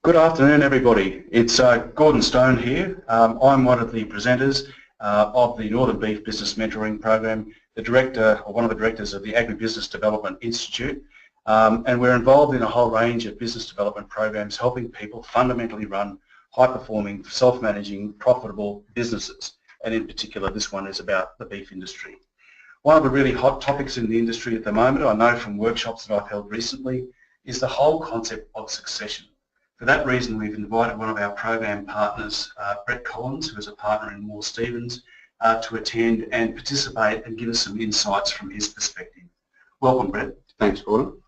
Good afternoon, everybody. It's Gordon Stone here. I'm one of the presenters of the Northern Beef Business Mentoring Program, the director, or one of the directors of the Agribusiness Development Institute, and we're involved in a whole range of business development programs helping people fundamentally run high-performing, self-managing, profitable businesses, and in particular this one is about the beef industry. One of the really hot topics in the industry at the moment, I know from workshops that I've held recently, is the whole concept of succession. For that reason, we've invited one of our program partners, Brett Collins, who is a partner in MooreStephens, to attend and participate and give us some insights from his perspective. Welcome, Brett. Thanks, Gordon.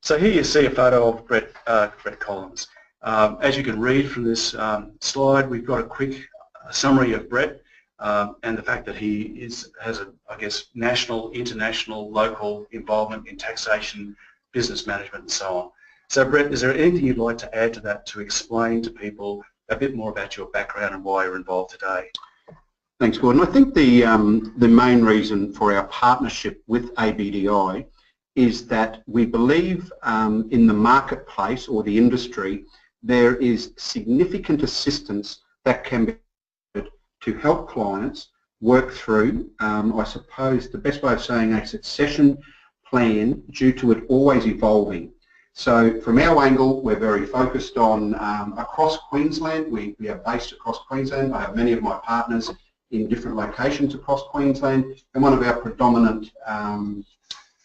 So here you see a photo of Brett Collins. As you can read from this slide, we've got a quick summary of Brett and the fact that he has a, I guess, national, international, local involvement in taxation, business management and so on. So Brett, is there anything you'd like to add to that to explain to people a bit more about your background and why you're involved today? Thanks, Gordon. I think the main reason for our partnership with ABDI is that we believe in the marketplace or the industry there is significant assistance that can be to help clients work through, I suppose the best way of saying a succession plan due to it always evolving. So from our angle, we're very focused on across Queensland. We are based across Queensland. I have many of my partners in different locations across Queensland, and one of our predominant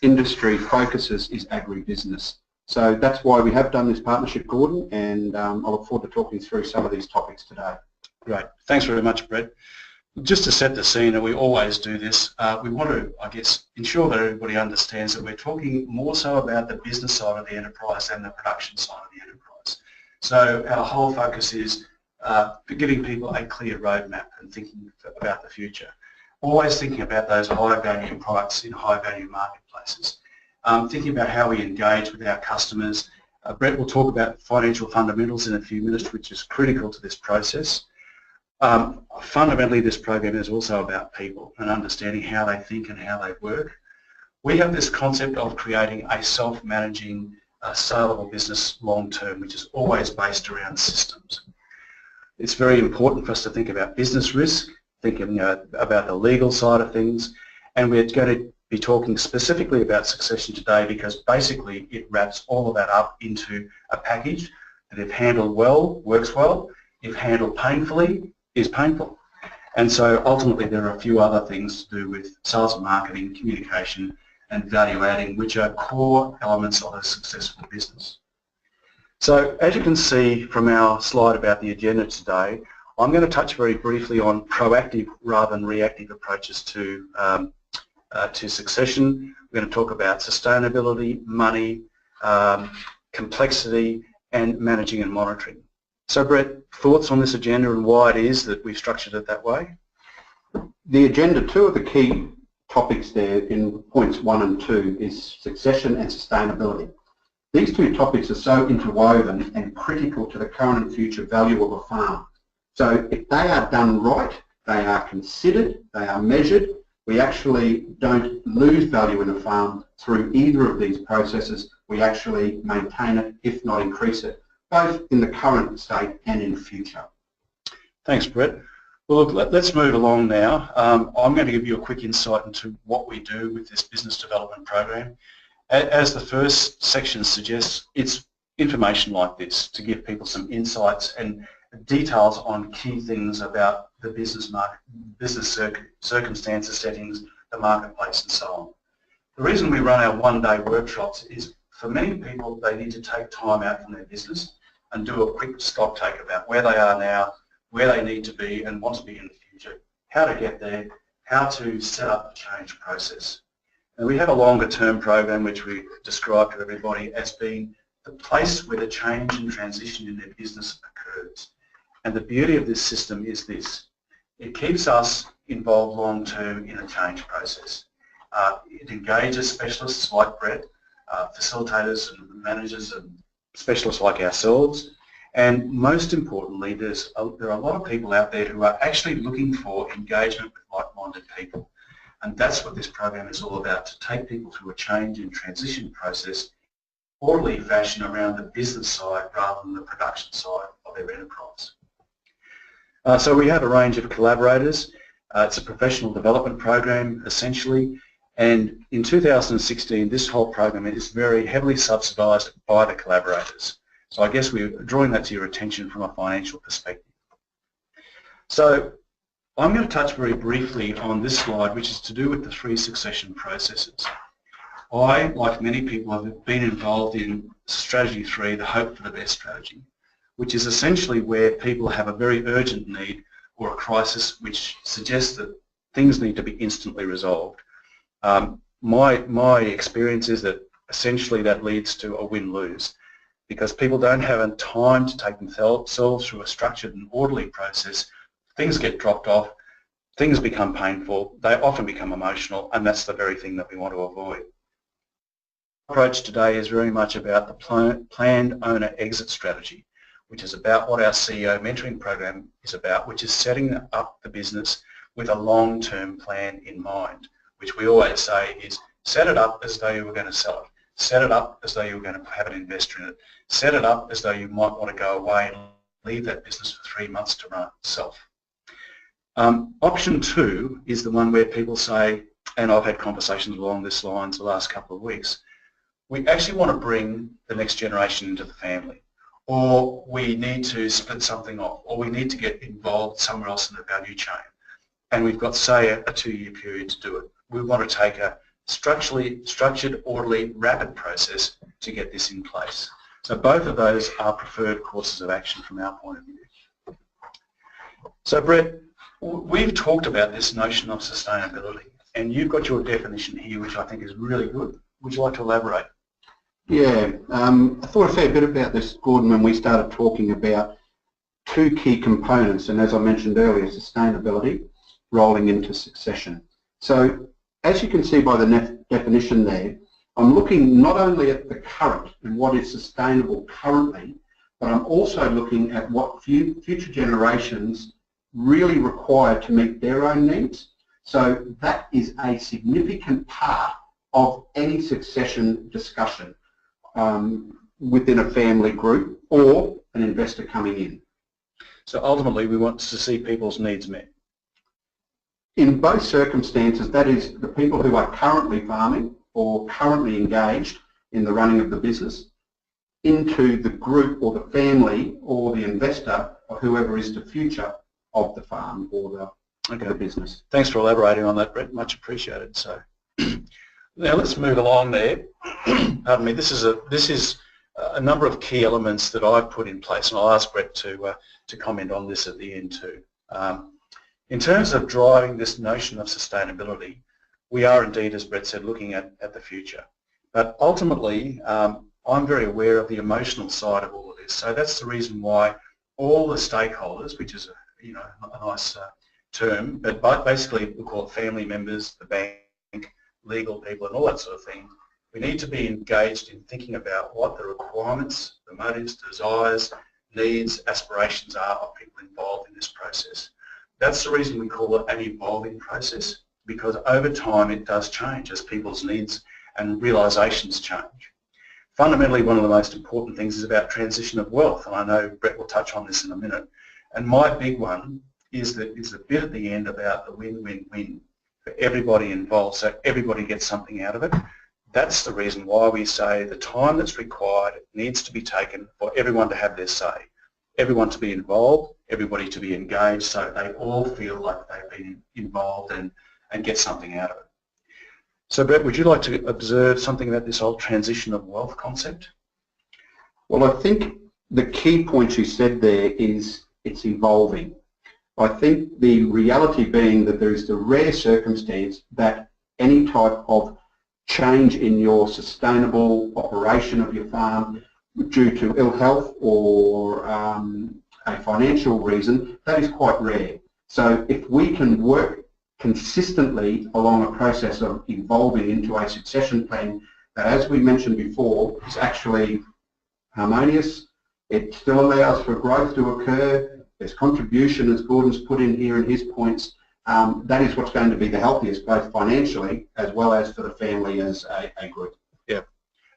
industry focuses is agribusiness. So that's why we have done this partnership, Gordon, and I look forward to talking through some of these topics today. Great. Thanks very much, Brett. Just to set the scene, and we always do this, we want to, I guess, ensure that everybody understands that we're talking more so about the business side of the enterprise than the production side of the enterprise. So our whole focus is giving people a clear roadmap and thinking about the future. Always thinking about those high-value products in high-value marketplaces. Thinking about how we engage with our customers. Brett will talk about financial fundamentals in a few minutes, which is critical to this process. Fundamentally, this program is also about people and understanding how they think and how they work. We have this concept of creating a self-managing, saleable business long-term, which is always based around systems. It's very important for us to think about business risk, thinking about the legal side of things, and we're going to be talking specifically about succession today because basically it wraps all of that up into a package that if handled well, works well, if handled painfully, is painful. And so ultimately there are a few other things to do with sales and marketing, communication and value adding, which are core elements of a successful business. So as you can see from our slide about the agenda today, I'm going to touch very briefly on proactive rather than reactive approaches to succession. We're going to talk about sustainability, money, complexity and managing and monitoring. So Brett, thoughts on this agenda and why it is that we've structured it that way? The agenda, two of the key topics there in points 1 and 2 is succession and sustainability. These two topics are so interwoven and critical to the current and future value of a farm. So if they are done right, they are considered, they are measured, we actually don't lose value in a farm through either of these processes. We actually maintain it, if not increase it, both in the current state and in future. Thanks, Brett. Well, look, let's move along now. I'm going to give you a quick insight into what we do with this business development program. As the first section suggests, it's information like this to give people some insights and details on key things about the business market, business circumstances, settings, the marketplace and so on. The reason we run our one-day workshops is for many people they need to take time out from their business and do a quick stock take about where they are now, where they need to be and want to be in the future, how to get there, how to set up the change process. And we have a longer term program which we describe to everybody as being the place where the change and transition in their business occurs. And the beauty of this system is this. It keeps us involved long term in a change process. It engages specialists like Brett, facilitators and managers and specialists like ourselves, and most importantly there are a lot of people out there who are actually looking for engagement with like-minded people, and that's what this program is all about, to take people through a change and transition process orderly fashion around the business side rather than the production side of their enterprise. So we have a range of collaborators. It's a professional development program essentially, and in 2016 this whole program is very heavily subsidised by the collaborators. So I guess we're drawing that to your attention from a financial perspective. So I'm going to touch very briefly on this slide, which is to do with the 3 succession processes. I, like many people, have been involved in strategy 3, the hope for the best strategy, which is essentially where people have a very urgent need or a crisis which suggests that things need to be instantly resolved. My experience is that essentially that leads to a win-lose, because people don't have time to take themselves through a structured and orderly process. Things get dropped off, things become painful, they often become emotional, and that's the very thing that we want to avoid. Our approach today is very much about the planned owner exit strategy, which is about what our CEO mentoring program is about, which is setting up the business with a long-term plan in mind, which we always say is set it up as though you were going to sell it, set it up as though you were going to have an investor in it, set it up as though you might want to go away and leave that business for 3 months to run itself. Option 2 is the one where people say, and I've had conversations along this lines the last couple of weeks, we actually want to bring the next generation into the family, or we need to split something off, or we need to get involved somewhere else in the value chain, and we've got, say, a 2-year period to do it. We want to take a structured, orderly, rapid process to get this in place. So both of those are preferred courses of action from our point of view. So Brett, we've talked about this notion of sustainability, and you've got your definition here, which I think is really good. Would you like to elaborate? Yeah, I thought a fair bit about this, Gordon, when we started talking about 2 key components, and as I mentioned earlier, sustainability rolling into succession. So as you can see by the definition there, I'm looking not only at the current and what is sustainable currently, but I'm also looking at what future generations really require to meet their own needs. So that is a significant part of any succession discussion within a family group or an investor coming in. So ultimately we want to see people's needs met. In both circumstances, that is the people who are currently farming or currently engaged in the running of the business into the group or the family or the investor or whoever is the future of the farm or the business. Thanks for elaborating on that, Brett. Much appreciated. So now let's move along there. Pardon me. This is a number of key elements that I've put in place, and I'll ask Brett to comment on this at the end too. In terms of driving this notion of sustainability, we are indeed, as Brett said, looking at the future. But ultimately, I'm very aware of the emotional side of all of this. So that's the reason why all the stakeholders, which is a nice term, but basically we call it family members, the bank, legal people, and all that sort of thing. We need to be engaged in thinking about what the requirements, the motives, desires, needs, aspirations are of people involved in this process. That's the reason we call it an evolving process, because over time it does change as people's needs and realisations change. Fundamentally, one of the most important things is about transition of wealth, and I know Brett will touch on this in a minute. And my big one is the bit at the end about the win-win-win for everybody involved, so everybody gets something out of it. That's the reason why we say the time that's required needs to be taken for everyone to have their say, everyone to be involved, everybody to be engaged, so they all feel like they've been involved and get something out of it. So Brett, would you like to observe something about this whole transition of wealth concept? Well, I think the key point you said there is it's evolving. I think the reality being that there is the rare circumstance that any type of change in your sustainable operation of your farm due to ill health or a financial reason, that is quite rare. So if we can work consistently along a process of evolving into a succession plan that, as we mentioned before, is actually harmonious, it still allows for growth to occur, there's contribution, as Gordon's put in here in his points, that is what's going to be the healthiest, both financially as well as for the family as a group. Yeah,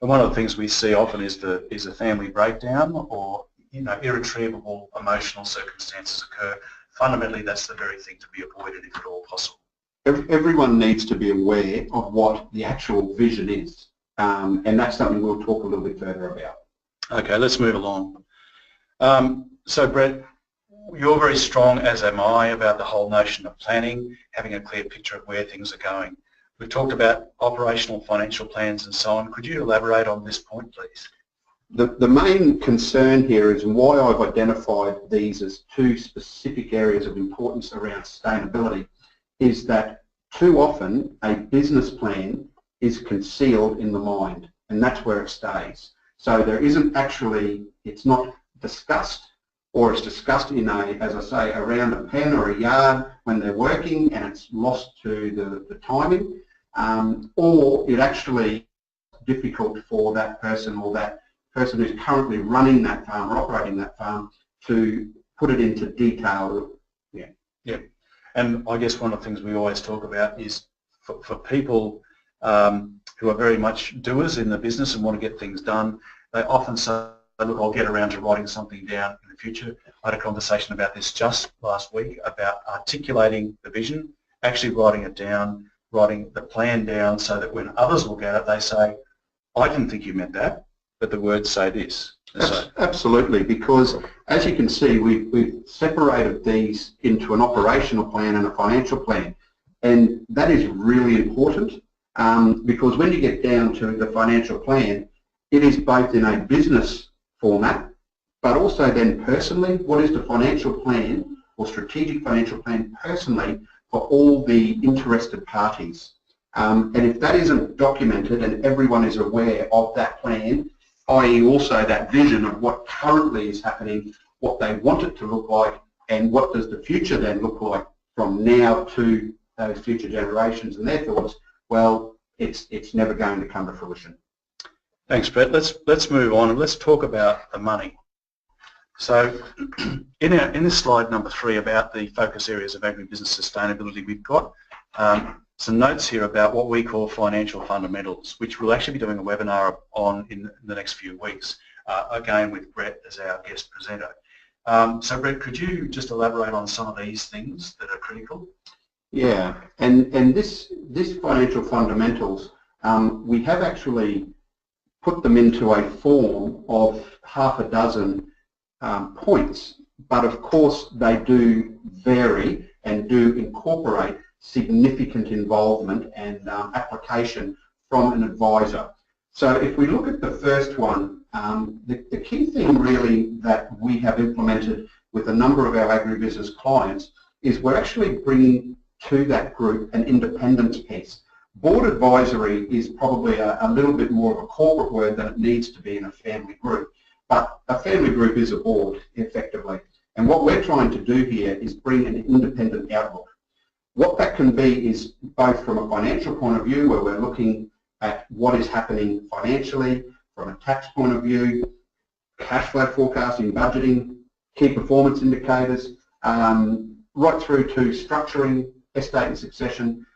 And one of the things we see often is a family breakdown, or irretrievable emotional circumstances occur. Fundamentally, that's the very thing to be avoided if at all possible. Everyone needs to be aware of what the actual vision is, and that's something we'll talk a little bit further about. Okay, let's move along. So Brett, you're very strong, as am I, about the whole notion of planning, having a clear picture of where things are going. We've talked about operational financial plans and so on. Could you elaborate on this point, please? The main concern here is why I've identified these as two specific areas of importance around sustainability is that too often a business plan is concealed in the mind, and that's where it stays. So there isn't actually, it's not discussed, or it's discussed in a, as I say, around a pen or a yard when they're working and it's lost to the timing, or it actually is difficult for that person or that person who's currently running that farm or operating that farm to put it into detail. Yeah. And I guess one of the things we always talk about is for people who are very much doers in the business and want to get things done, they often say, look, I'll get around to writing something down in the future. I had a conversation about this just last week about articulating the vision, actually writing it down, writing the plan down so that when others look at it, they say, I didn't think you meant that, but the words say this. Absolutely, because as you can see, we've separated these into an operational plan and a financial plan, and that is really important because when you get down to the financial plan, it is both in a business format, but also then personally, what is the financial plan or strategic financial plan personally for all the interested parties. And if that isn't documented and everyone is aware of that plan, i.e. also that vision of what currently is happening, what they want it to look like, and what does the future then look like from now to those future generations and their thoughts, well, it's never going to come to fruition. Thanks, Brett. Let's move on and let's talk about the money. So in this slide number 3 about the focus areas of agribusiness sustainability, we've got some notes here about what we call financial fundamentals, which we'll actually be doing a webinar on in the next few weeks, again with Brett as our guest presenter. So Brett, could you just elaborate on some of these things that are critical? Yeah, and this financial fundamentals, we have actually put them into a form of half a dozen points, but of course they do vary and do incorporate significant involvement and application from an advisor. So if we look at the first one, the key thing really that we have implemented with a number of our agribusiness clients is we're actually bringing to that group an independence piece. Board advisory is probably a little bit more of a corporate word than it needs to be in a family group, but a family group is a board effectively. And what we're trying to do here is bring an independent outlook. What that can be is both from a financial point of view, where we're looking at what is happening financially, from a tax point of view, cash flow forecasting, budgeting, key performance indicators, right through to structuring, estate and succession.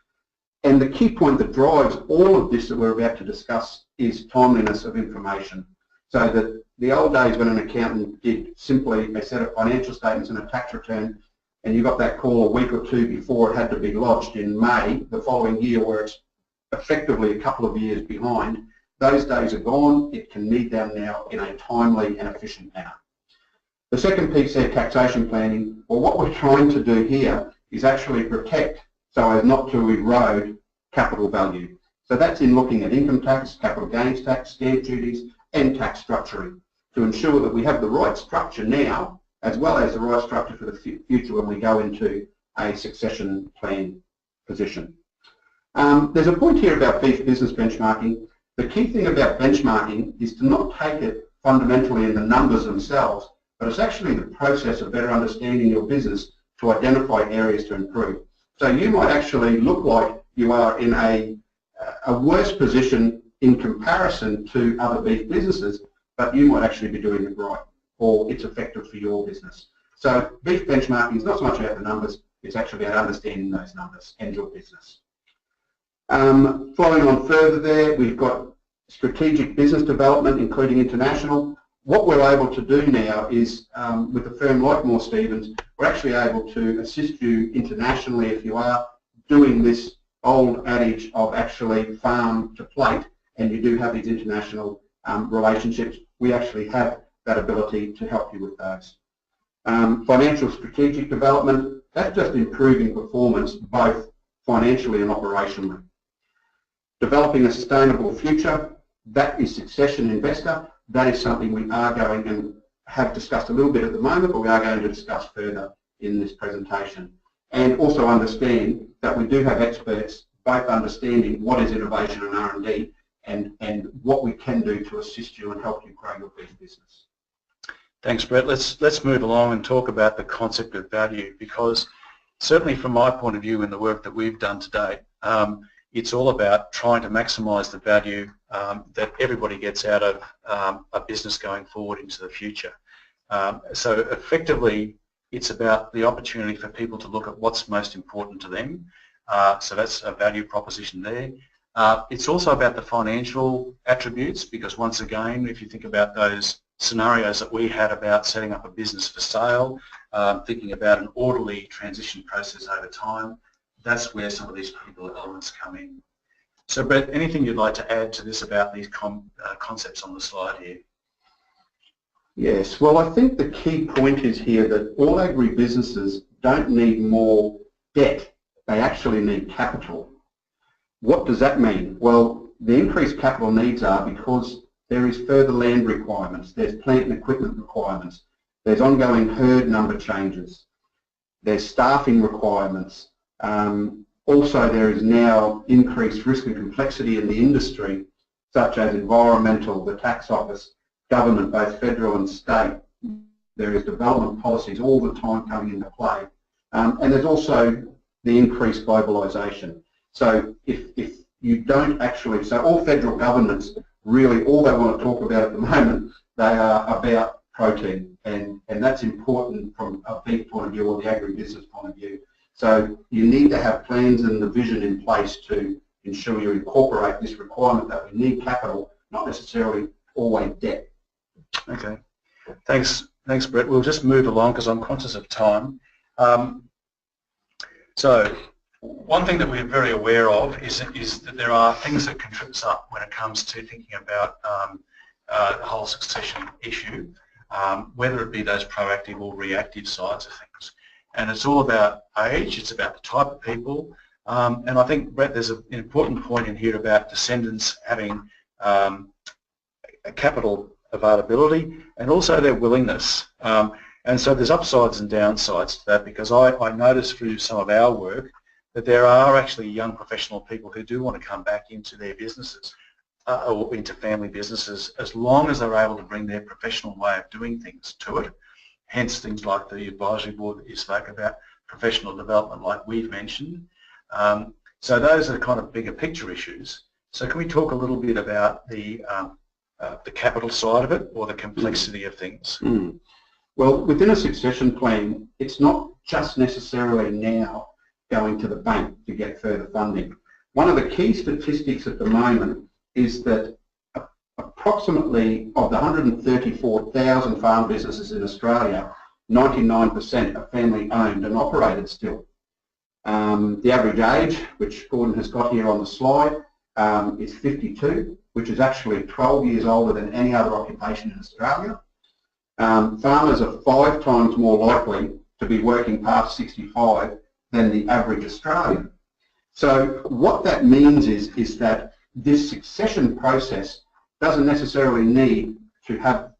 And the key point that drives all of this that we're about to discuss is timeliness of information. So that the old days when an accountant did simply a set of financial statements and a tax return, and you got that call a week or two before it had to be lodged in May the following year, where it's effectively a couple of years behind, those days are gone. It can need them now in a timely and efficient manner. The second piece there, taxation planning, well, what we're trying to do here is actually protect so as not to erode capital value. So that's in looking at income tax, capital gains tax, stamp duties, and tax structuring to ensure that we have the right structure now, as well as the right structure for the future when we go into a succession plan position. There's a point here about beef business benchmarking. The key thing about benchmarking is to not take it fundamentally in the numbers themselves, but it's actually the process of better understanding your business to identify areas to improve. So you might actually look like you are in a worse position in comparison to other beef businesses, but you might actually be doing it right, or it's effective for your business. So beef benchmarking is not so much about the numbers, it's actually about understanding those numbers and your business. Following on further there, we've got strategic business development, including international. What we're able to do now is, with a firm like MooreStephens, we're actually able to assist you internationally if you are doing this old adage of actually farm to plate, and you do have these international relationships. We actually have that ability to help you with those. Financial strategic development, that's just improving performance both financially and operationally. Developing a sustainable future, that is succession investor. That is something we are going and have discussed a little bit at the moment, but we are going to discuss further in this presentation. And also understand that we do have experts both understanding what is innovation and R&D and what we can do to assist you and help you grow your beef business. Thanks, Brett. Let's move along and talk about the concept of value, because certainly from my point of view in the work that we've done to date, it's all about trying to maximise the value that everybody gets out of a business going forward into the future. So effectively, it's about the opportunity for people to look at what's most important to them. So that's a value proposition there. It's also about the financial attributes, because once again, if you think about those scenarios that we had about setting up a business for sale, thinking about an orderly transition process over time, that's where some of these critical elements come in. So Brett, anything you'd like to add to this about these concepts on the slide here? Yes, well, I think the key point is here that all agribusinesses don't need more debt, they actually need capital. What does that mean? Well, the increased capital needs are because there is further land requirements, there's plant and equipment requirements, there's ongoing herd number changes, there's staffing requirements. Also, there is now increased risk and complexity in the industry, such as environmental, the tax office, government, both federal and state. There is development policies all the time coming into play. And there's also the increased globalisation. So if you don't actually, so all federal governments, really all they want to talk about at the moment, they are about protein, and that's important from a beef point of view or the agribusiness point of view. So you need to have plans and the vision in place to ensure you incorporate this requirement that we need capital, not necessarily always debt. Okay, thanks Brett. We'll just move along because I'm conscious of time. So one thing that we're very aware of is that there are things that can trip us up when it comes to thinking about the whole succession issue, whether it be those proactive or reactive sides of things. And it's all about age, it's about the type of people, and I think, Brett, there's an important point in here about descendants having a capital availability and also their willingness. And so there's upsides and downsides to that, because I noticed through some of our work that there are actually young professional people who do want to come back into their businesses or into family businesses, as long as they're able to bring their professional way of doing things to it. Hence things like the advisory board that you spoke about, professional development like we've mentioned. So those are kind of bigger picture issues. So can we talk a little bit about the capital side of it, or the complexity of things? Well, within a succession plan, it's not just necessarily now going to the bank to get further funding. One of the key statistics at the moment is that approximately of the 134,000 farm businesses in Australia, 99% are family owned and operated still. The average age, which Gordon has got here on the slide, is 52, which is actually 12 years older than any other occupation in Australia. Farmers are 5 times more likely to be working past 65 than the average Australian. So what that means is that this succession process doesn't necessarily need to have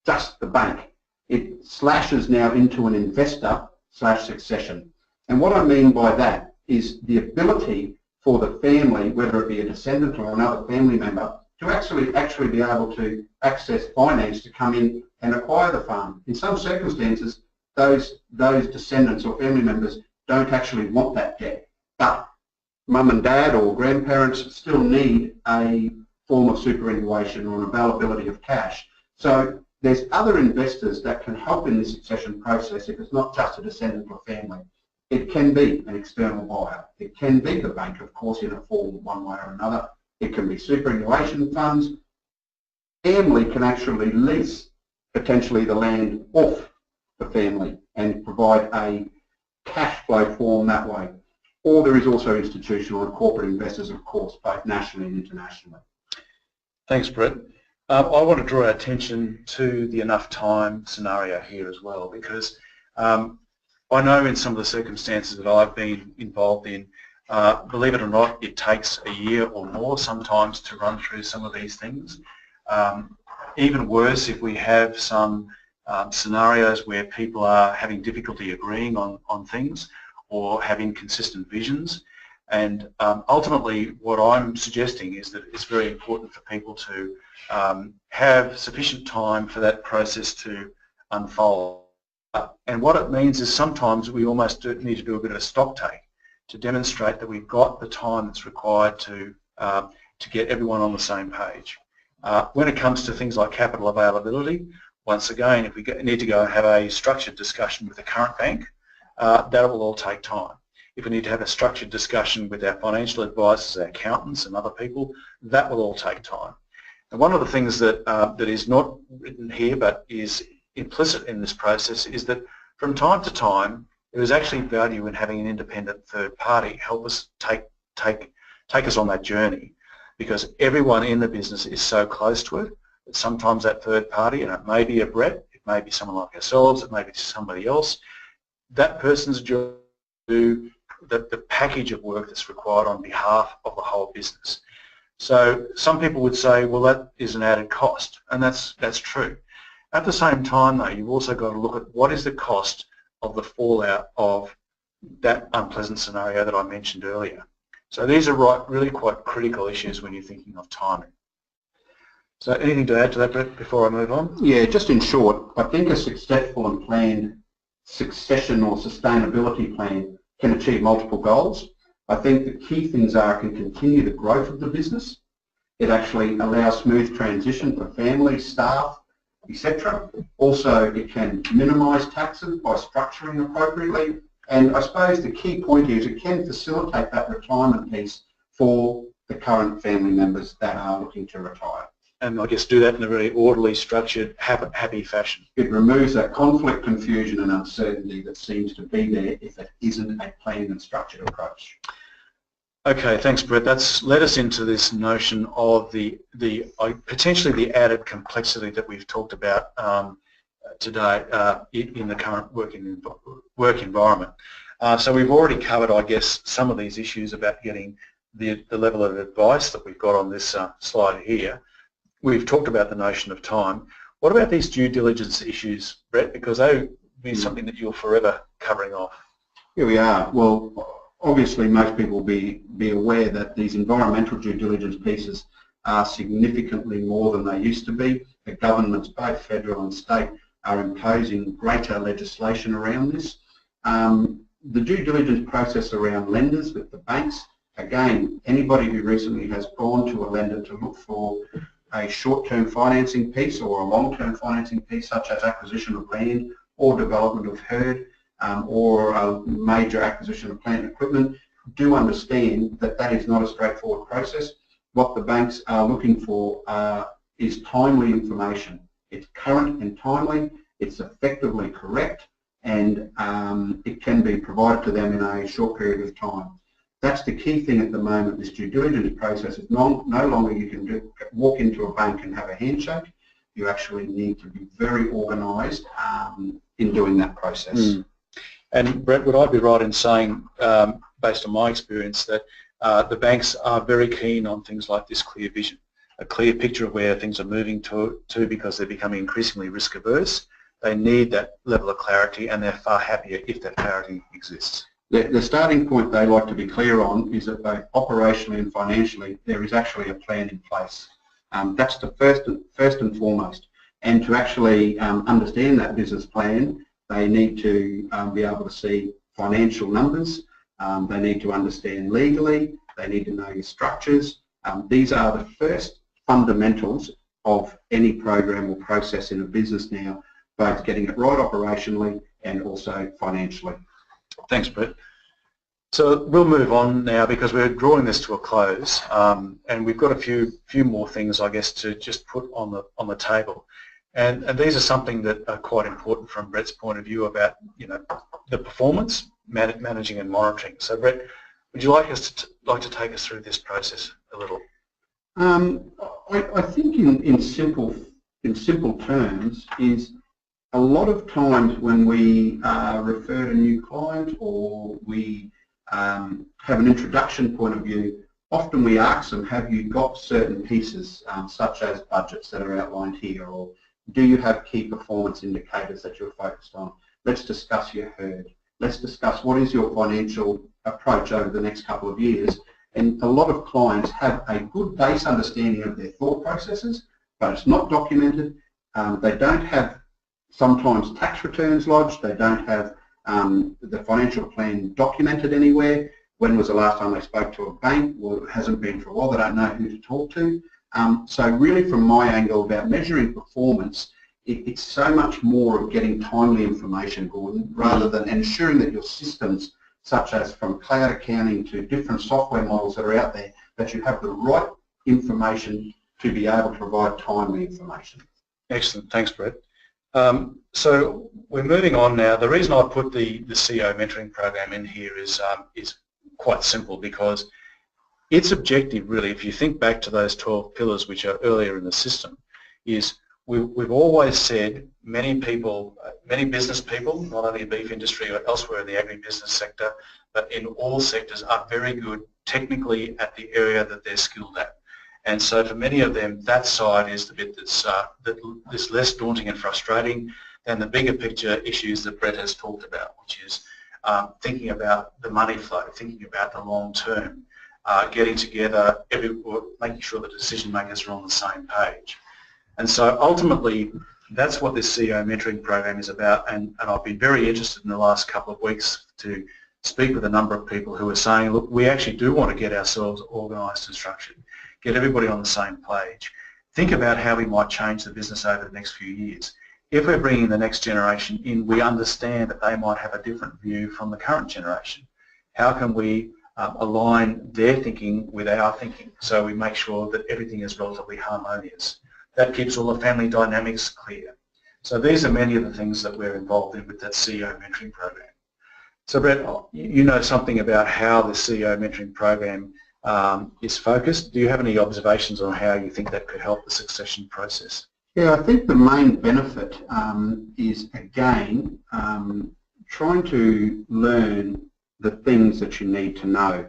just the bank. It slashes now into an investor/succession. And what I mean by that is the ability for the family, whether it be a descendant or another family member, to actually be able to access finance to come in and acquire the farm. In some circumstances, those descendants or family members don't actually want that debt, but mum and dad or grandparents still need a form of superannuation or an availability of cash. So there's other investors that can help in this succession process if it's not just a descendant or family. It can be an external buyer. It can be the bank, of course, in a form one way or another. It can be superannuation funds. family can actually lease potentially the land off the family and provide a cash flow form that way. Or there is also institutional and corporate investors, of course, both nationally and internationally. Thanks, Brett. I want to draw our attention to the enough time scenario here as well, because I know in some of the circumstances that I've been involved in, believe it or not, it takes a year or more sometimes to run through some of these things. Even worse, if we have some scenarios where people are having difficulty agreeing on things or have inconsistent visions. And ultimately what I'm suggesting is that it's very important for people to have sufficient time for that process to unfold. And what it means is sometimes we almost need to do a bit of a stock take to demonstrate that we've got the time that's required to get everyone on the same page. When it comes to things like capital availability, once again, if we need to go and have a structured discussion with the current bank, that will all take time. If we need to have a structured discussion with our financial advisors, our accountants and other people, that will all take time. And one of the things that, that is not written here but is implicit in this process is that from time to time there is actually value in having an independent third party help us take us on that journey, because everyone in the business is so close to it that sometimes that third party, and it may be a Brett, it may be someone like ourselves, it may be somebody else, that person's job to do the package of work that's required on behalf of the whole business. So some people would say, well, that is an added cost, and that's true. At the same time, though, you've also got to look at what is the cost of the fallout of that unpleasant scenario that I mentioned earlier. So these are really quite critical issues when you're thinking of timing. So anything to add to that, Brett, before I move on? Yeah, just in short, I think a successful and planned succession or sustainability plan can achieve multiple goals. I think the key things are it can continue the growth of the business. It actually allows smooth transition for family, staff, etc. Also, it can minimise taxes by structuring appropriately. And I suppose the key point is it can facilitate that retirement piece for the current family members that are looking to retire. And I guess do that in a very orderly, structured, happy fashion. It removes that conflict, confusion and uncertainty that seems to be there if it isn't a planned and structured approach. Okay, thanks, Brett. That's led us into this notion of the potentially the added complexity that we've talked about today in the current work environment. So we've already covered, I guess, some of these issues about getting the level of advice that we've got on this slide here. We've talked about the notion of time. What about these due diligence issues, Brett? Because that would be something that you're forever covering off. Here we are. Well, obviously most people will be aware that these environmental due diligence pieces are significantly more than they used to be. The governments, both federal and state, are imposing greater legislation around this. The due diligence process around lenders with the banks, again, anybody who recently has gone to a lender to look for a short-term financing piece or a long-term financing piece, such as acquisition of land or development of herd, or a major acquisition of plant and equipment, do understand that that is not a straightforward process. What the banks are looking for is timely information. It's current and timely, it's effectively correct, and it can be provided to them in a short period of time. That's the key thing at the moment. This due diligence process is no longer you can walk into a bank and have a handshake. You actually need to be very organised in doing that process. And Brett, would I be right in saying, based on my experience, that the banks are very keen on things like this clear vision, a clear picture of where things are moving to because they're becoming increasingly risk averse. They need that level of clarity, and they're far happier if that clarity exists. The starting point they like to be clear on is that both operationally and financially there is actually a plan in place. That's the first and foremost. And to actually understand that business plan, they need to be able to see financial numbers, they need to understand legally, they need to know your structures. These are the first fundamentals of any program or process in a business now, both getting it right operationally and also financially. Thanks, Brett. So we'll move on now because we're drawing this to a close, and we've got a few more things, I guess, to just put on the table, and these are something that are quite important from Brett's point of view about the performance, managing and monitoring. So Brett, would you like to take us through this process a little? I think in simple terms is a lot of times when we refer a new client or we have an introduction point of view, often we ask them, have you got certain pieces such as budgets that are outlined here, or do you have key performance indicators that you're focused on? Let's discuss your herd. Let's discuss what is your financial approach over the next couple of years. And a lot of clients have a good base understanding of their thought processes, but it's not documented. They don't have sometimes tax returns lodged. They don't have the financial plan documented anywhere. When was the last time they spoke to a bank? Well, it hasn't been for a while. They don't know who to talk to. So really from my angle about measuring performance, it's so much more of getting timely information, Gordon, rather than ensuring that your systems, such as from cloud accounting to different software models that are out there, that you have the right information to be able to provide timely information. Excellent. Thanks, Brett. So we're moving on now. The reason I put the CEO mentoring program in here is quite simple, because its objective really, if you think back to those 12 pillars which are earlier in the system, is we've always said many business people, not only in the beef industry or elsewhere in the agribusiness sector, but in all sectors, are very good technically at the area that they're skilled at. And so for many of them, that side is the bit that's less daunting and frustrating than the bigger picture issues that Brett has talked about, which is thinking about the money flow, thinking about the long term, getting together, making sure the decision makers are on the same page. And so ultimately, that's what this CEO mentoring program is about, and I've been very interested in the last couple of weeks to speak with a number of people who are saying, look, we actually do want to get ourselves organised and structured, get everybody on the same page, think about how we might change the business over the next few years. If we're bringing the next generation in, we understand that they might have a different view from the current generation. How can we align their thinking with our thinking so we make sure that everything is relatively harmonious? That keeps all the family dynamics clear. So these are many of the things that we're involved in with that CEO mentoring program. So Brett, you know something about how the CEO mentoring program is focused. Do you have any observations on how you think that could help the succession process? Yeah, I think the main benefit is, again, trying to learn the things that you need to know.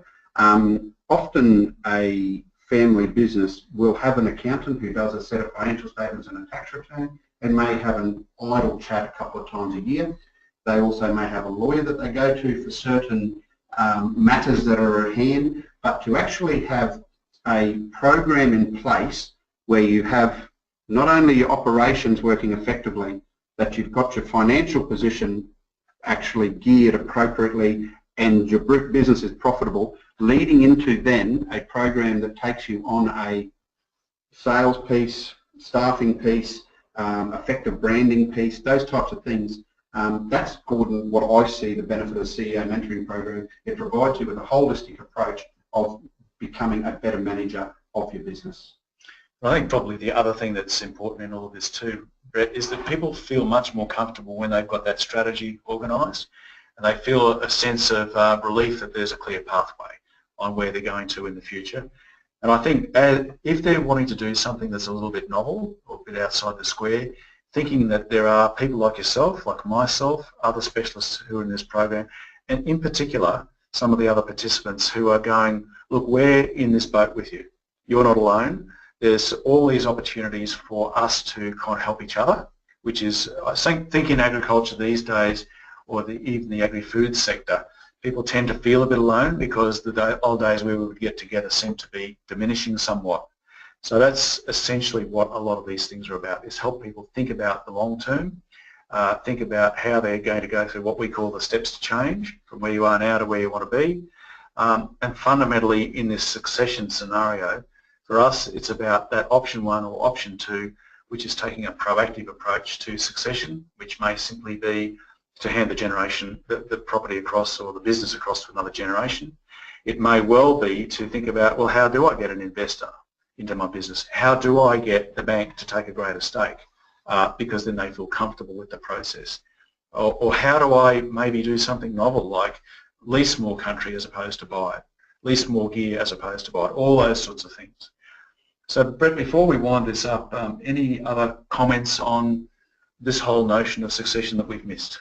Often a family business will have an accountant who does a set of financial statements and a tax return, and may have an idle chat a couple of times a year. They also may have a lawyer that they go to for certain matters that are at hand, but to actually have a program in place where you have not only your operations working effectively, that you've got your financial position actually geared appropriately and your business is profitable, leading into then a program that takes you on a sales piece, staffing piece, effective branding piece, those types of things. That's, Gordon, what I see the benefit of the CEO mentoring program. It provides you with a holistic approach of becoming a better manager of your business. I think probably the other thing that's important in all of this too, Brett, is that people feel much more comfortable when they've got that strategy organised, and they feel a sense of relief that there's a clear pathway on where they're going to in the future. And I think if they're wanting to do something that's a little bit novel or a bit outside the square, thinking that there are people like yourself, like myself, other specialists who are in this program, and in particular some of the other participants who are going, look, we're in this boat with you. You're not alone. There's all these opportunities for us to kind of help each other, which is, I think in agriculture these days, or even the agri-food sector, people tend to feel a bit alone because the old days where we would get together seem to be diminishing somewhat. So that's essentially what a lot of these things are about, is help people think about the long term, think about how they're going to go through what we call the steps to change, from where you are now to where you want to be. And fundamentally in this succession scenario, for us it's about that option 1 or option 2, which is taking a proactive approach to succession, which may simply be to hand the property across or the business across to another generation. It may well be to think about, well, how do I get an investor into my business? How do I get the bank to take a greater stake? Because then they feel comfortable with the process. Or how do I maybe do something novel like lease more country as opposed to buy it, lease more gear as opposed to buy it, all those sorts of things. So Brett, before we wind this up, any other comments on this whole notion of succession that we've missed?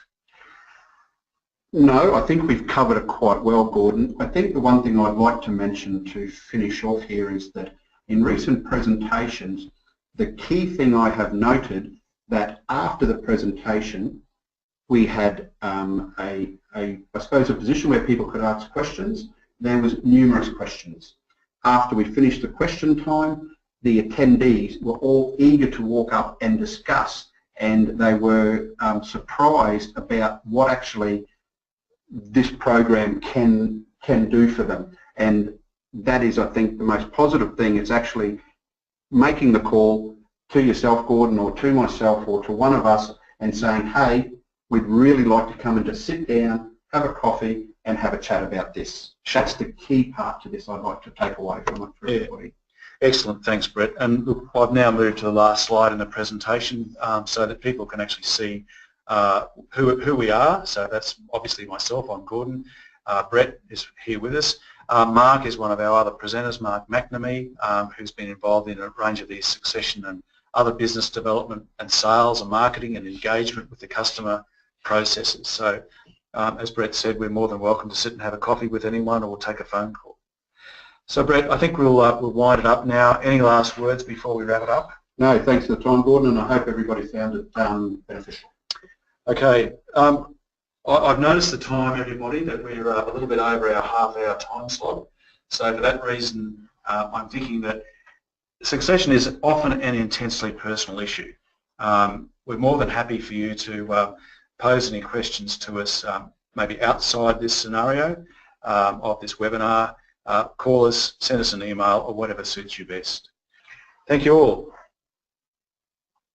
No, I think we've covered it quite well, Gordon. I think the one thing I'd like to mention to finish off here is that in recent presentations, the key thing I have noted that after the presentation, we had I suppose a position where people could ask questions. There was numerous questions. After we finished the question time, the attendees were all eager to walk up and discuss, and they were surprised about what actually this program can do for them. And that is, I think, the most positive thing. It's actually making the call to yourself, Gordon, or to myself, or to one of us, and saying, hey, we'd really like to come and just sit down, have a coffee, and have a chat about this. That's the key part to this I'd like to take away from it for everybody. Excellent, thanks Brett. And look, I've now moved to the last slide in the presentation so that people can actually see who we are. So that's obviously myself, I'm Gordon. Brett is here with us. Mark is one of our other presenters, Mark McNamee, who's been involved in a range of these succession and other business development and sales and marketing and engagement with the customer processes. So as Brett said, we're more than welcome to sit and have a coffee with anyone or take a phone call. So Brett, I think we'll wind it up now. Any last words before we wrap it up? No, thanks for the time, Gordon, and I hope everybody found it beneficial. Okay. I've noticed the time, everybody, that we're a little bit over our half-hour time slot. So for that reason, I'm thinking that succession is often an intensely personal issue. We're more than happy for you to pose any questions to us, maybe outside this scenario of this webinar. Call us, send us an email, or whatever suits you best. Thank you all.